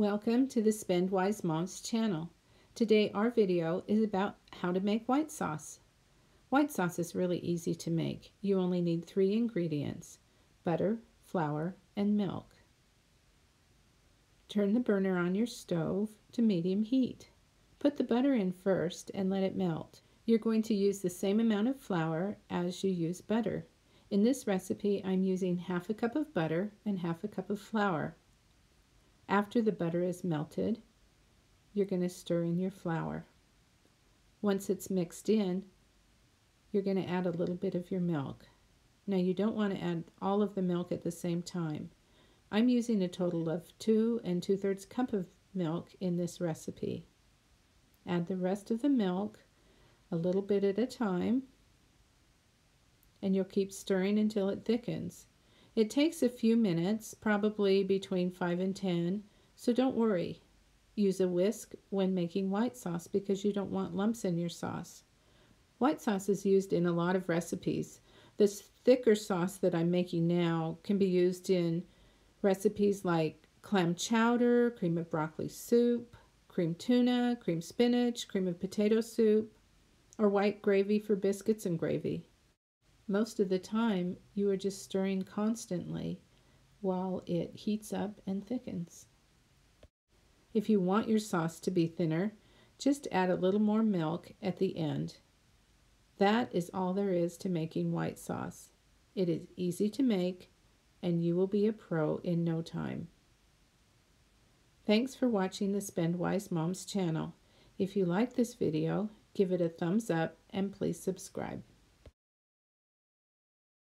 Welcome to the Spend Wise Moms channel. Today our video is about how to make white sauce. White sauce is really easy to make. You only need 3 ingredients: butter, flour, and milk. Turn the burner on your stove to medium heat. Put the butter in first and let it melt. You're going to use the same amount of flour as you use butter. In this recipe, I'm using half a cup of butter and half a cup of flour. After the butter is melted, you're going to stir in your flour. Once it's mixed in, you're going to add a little bit of your milk. Now you don't want to add all of the milk at the same time. I'm using a total of 2 2/3 cup of milk in this recipe. Add the rest of the milk a little bit at a time, and you'll keep stirring until it thickens. It takes a few minutes, probably between 5 and 10, so don't worry. Use a whisk when making white sauce because you don't want lumps in your sauce. White sauce is used in a lot of recipes. This thicker sauce that I'm making now can be used in recipes like clam chowder, cream of broccoli soup, cream tuna, cream spinach, cream of potato soup, or white gravy for biscuits and gravy. Most of the time, you are just stirring constantly while it heats up and thickens. If you want your sauce to be thinner, just add a little more milk at the end. That is all there is to making white sauce. It is easy to make, and you will be a pro in no time. Thanks for watching the Spend Wise Moms channel. If you like this video, give it a thumbs up and please subscribe.